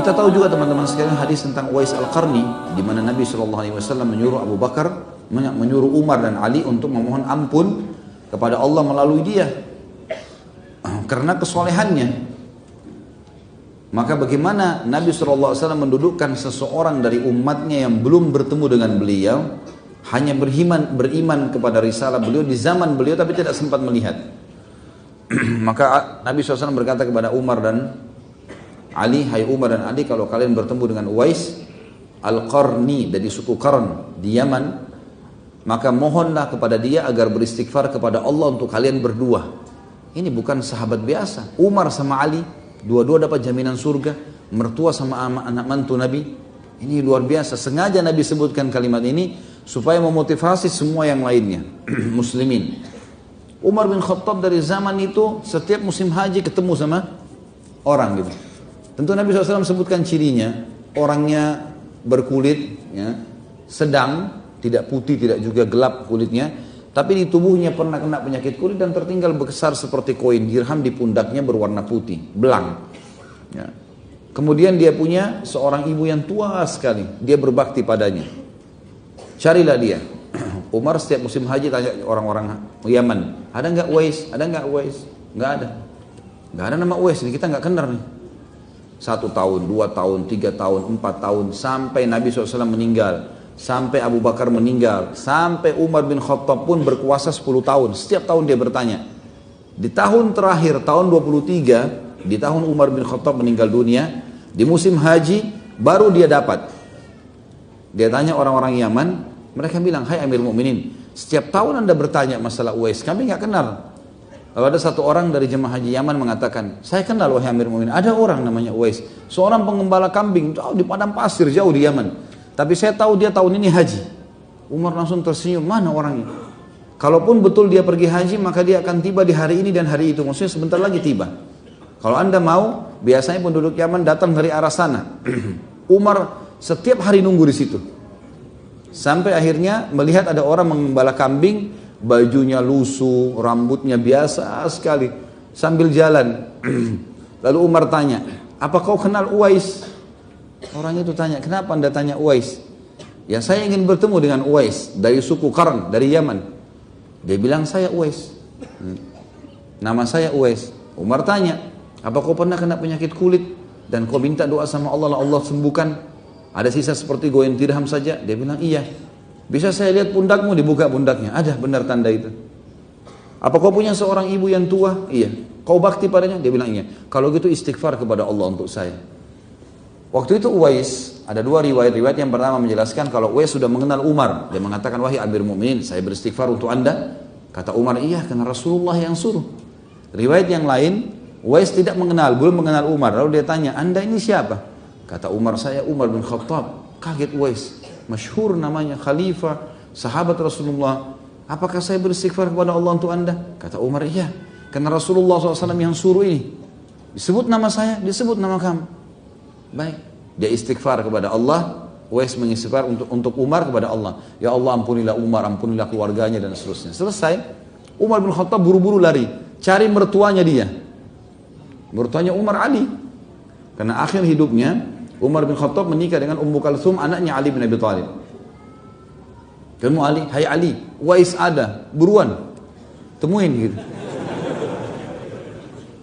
Kita tahu juga teman-teman sekalian hadis tentang Uwais Al-Qarni, di mana Nabi SAW menyuruh Abu Bakar, menyuruh Umar dan Ali untuk memohon ampun kepada Allah melalui dia karena kesolehannya. Maka bagaimana Nabi SAW mendudukkan seseorang dari umatnya yang belum bertemu dengan beliau, hanya beriman kepada risalah beliau di zaman beliau tapi tidak sempat melihat. Maka Nabi SAW berkata kepada Umar dan Ali, hai Umar dan Ali, kalau kalian bertemu dengan Uwais Al-Qarni dari suku Qarn di Yaman, maka mohonlah kepada dia agar beristighfar kepada Allah untuk kalian berdua. Ini bukan sahabat biasa. Umar sama Ali, dua-dua dapat jaminan surga. Mertua sama anak mantu Nabi. Ini luar biasa. Sengaja Nabi sebutkan kalimat ini supaya memotivasi semua yang lainnya. Muslimin. Umar bin Khattab dari zaman itu setiap musim haji ketemu sama orang gitu. Tentu Nabi SAW sebutkan cirinya. Orangnya berkulit ya, sedang, tidak putih, tidak juga gelap kulitnya. Tapi di tubuhnya pernah kena penyakit kulit dan tertinggal besar seperti koin dirham di pundaknya berwarna putih, belang. Ya. Kemudian dia punya seorang ibu yang tua sekali, dia berbakti padanya. Carilah dia. Umar setiap musim haji tanya orang-orang Yaman, ada nggak Uwais? Ada nggak Uwais? Nggak ada. Nggak ada nama Uwais, ini kita nggak kenal nih. 1 tahun, 2 tahun, 3 tahun, 4 tahun, sampai Nabi SAW meninggal. Sampai Abu Bakar meninggal, sampai Umar bin Khattab pun berkuasa 10 tahun. Setiap tahun dia bertanya. Di tahun terakhir, tahun 23, di tahun Umar bin Khattab meninggal dunia, di musim haji, baru dia dapat. Dia tanya orang-orang Yaman, mereka bilang, hai Amir Mu'minin, setiap tahun anda bertanya masalah Uwais, kami nggak kenal. Lalu ada satu orang dari jemaah haji Yaman mengatakan, saya kenal wahai Amir Mu'minin, ada orang namanya Uwais, seorang pengembala kambing, jauh di padang pasir, jauh di Yaman. Tapi saya tahu dia tahun ini haji. Umar langsung tersenyum, mana orangnya? Kalaupun betul dia pergi haji, maka dia akan tiba di hari ini dan hari itu. Maksudnya sebentar lagi tiba. Kalau anda mau, biasanya penduduk Yaman datang dari arah sana. Umar setiap hari nunggu di situ. Sampai akhirnya melihat ada orang mengembala kambing, bajunya lusuh, rambutnya biasa sekali. Sambil jalan. Lalu Umar tanya, apa kau kenal Uwais? Orang itu tanya, kenapa anda tanya Uwais? Ya saya ingin bertemu dengan Uwais dari suku Qarn, dari Yaman. Dia bilang saya Uwais. Nama saya Uwais. Umar tanya, apa kau pernah kena penyakit kulit dan kau minta doa sama Allah, Allah sembuhkan? Ada sisa seperti goyang dirham saja? Dia bilang iya. Bisa saya lihat pundakmu? Dibuka pundaknya, ada benar tanda itu. Apa kau punya seorang ibu yang tua? Iya. Kau bakti padanya? Dia bilang iya. Kalau gitu istighfar kepada Allah untuk saya. Waktu itu Uwais, ada 2 riwayat yang pertama menjelaskan kalau Uwais sudah mengenal Umar. Dia mengatakan, wahai Amir Mu'minin, saya beristighfar untuk anda. Kata Umar, iya karena Rasulullah yang suruh. Riwayat yang lain, Uwais tidak mengenal, belum mengenal Umar. Lalu dia tanya, anda ini siapa? Kata Umar, saya Umar bin Khattab. Kaget Uwais, masyhur namanya, khalifah, sahabat Rasulullah. Apakah saya beristighfar kepada Allah untuk anda? Kata Umar, iya karena Rasulullah SAW yang suruh ini. Disebut nama saya, disebut nama kamu. Baik, dia istighfar kepada Allah. Uwais mengistighfar untuk Umar kepada Allah. Ya Allah ampunilah Umar, ampunilah keluarganya dan seterusnya. Selesai, Umar bin Khattab buru-buru lari, cari mertuanya dia. Mertuanya Umar Ali. Karena akhir hidupnya, Umar bin Khattab menikah dengan Ummu Kalthum, anaknya Ali bin Abi Thalib. Kamu Ali, hai Ali, Uwais ada, buruan, temuin gitu.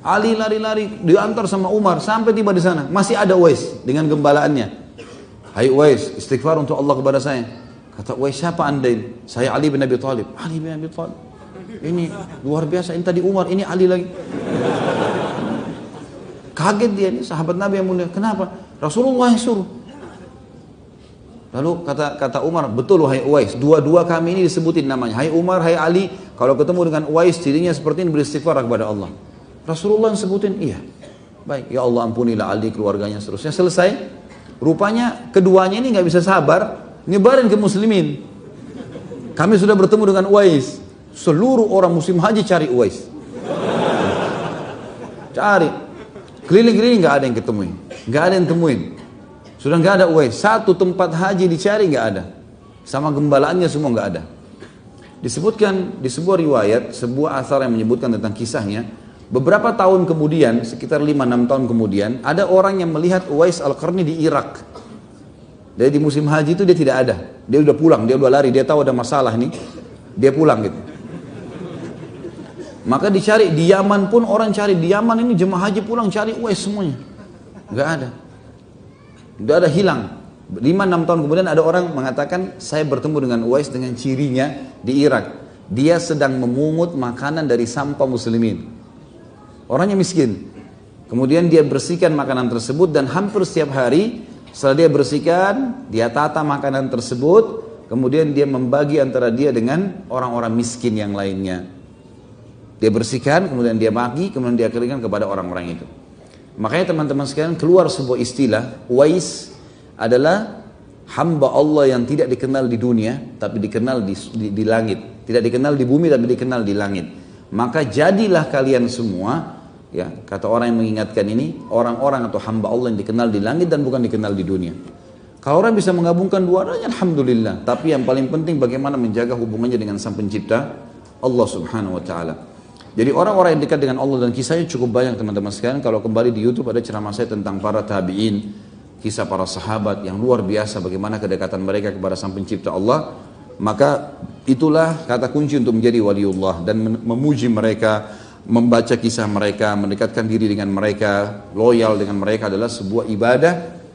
Ali lari-lari diantar sama Umar sampai tiba di sana, masih ada Uwais dengan gembalaannya. Hai Uwais, istighfar untuk Allah kepada saya. Kata Uwais, siapa anda ini? Saya Ali bin Abi Thalib. Ali bin Abi Thalib. Ini luar biasa, ini tadi Umar, ini Ali lagi. Kaget dia, ini sahabat Nabi yang mulia. Kenapa? Rasulullah yang suruh. Lalu kata Umar, betul wahai Uwais, dua-dua kami ini disebutin namanya. Hai Umar, hai Ali, kalau ketemu dengan Uwais cirinya seperti ini, beristighfar kepada Allah. Rasulullah yang sebutin, iya. Baik, ya Allah ampunilah Ali, keluarganya, seterusnya. Selesai. Rupanya keduanya ini nggak bisa sabar, nyebarin ke muslimin. Kami sudah bertemu dengan Uwais. Seluruh orang musim haji cari Uwais. Cari. Keliling-keliling nggak ada yang ketemuin. Nggak ada yang temuin. Sudah nggak ada Uwais. Satu tempat haji dicari nggak ada. Sama gembalaannya semua nggak ada. Disebutkan di sebuah riwayat, sebuah asar yang menyebutkan tentang kisahnya, Beberapa tahun kemudian, sekitar 5-6 tahun kemudian, ada orang yang melihat Uwais Al-Qarni di Irak. Jadi di musim haji itu dia tidak ada. Dia udah pulang, dia udah lari, dia tahu ada masalah nih. Dia pulang gitu. Maka dicari di Yaman pun, orang cari di Yaman ini jemaah haji pulang cari Uwais semuanya. Gak ada. Udah ada, hilang. 5-6 tahun kemudian ada orang mengatakan, saya bertemu dengan Uwais dengan cirinya di Irak. Dia sedang memungut makanan dari sampah muslimin. Orangnya miskin. Kemudian dia bersihkan makanan tersebut dan hampir setiap hari setelah dia bersihkan, dia tata makanan tersebut, kemudian dia membagi antara dia dengan orang-orang miskin yang lainnya. Dia bersihkan, kemudian dia bagi, kemudian dia keringkan kepada orang-orang itu. Makanya teman-teman sekalian, keluar sebuah istilah, Uwais adalah hamba Allah yang tidak dikenal di dunia, tapi dikenal di langit. Tidak dikenal di bumi, tapi dikenal di langit. Maka jadilah kalian semua, ya, kata orang yang mengingatkan ini, orang-orang atau hamba Allah yang dikenal di langit dan bukan dikenal di dunia. Kalau orang bisa menggabungkan dua-duanya, alhamdulillah. Tapi yang paling penting bagaimana menjaga hubungannya dengan Sang Pencipta, Allah Subhanahu wa taala. Jadi orang-orang yang dekat dengan Allah, dan kisahnya cukup banyak teman-teman sekalian. Kalau kembali di YouTube ada ceramah saya tentang para tabi'in, kisah para sahabat yang luar biasa bagaimana kedekatan mereka kepada Sang Pencipta Allah. Maka itulah kata kunci untuk menjadi waliullah, dan memuji mereka, membaca kisah mereka, mendekatkan diri dengan mereka, loyal dengan mereka adalah sebuah ibadah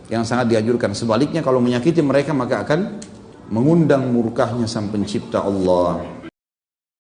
yang sangat dianjurkan. Sebaliknya kalau menyakiti mereka maka akan mengundang murkahnya Sang Pencipta Allah.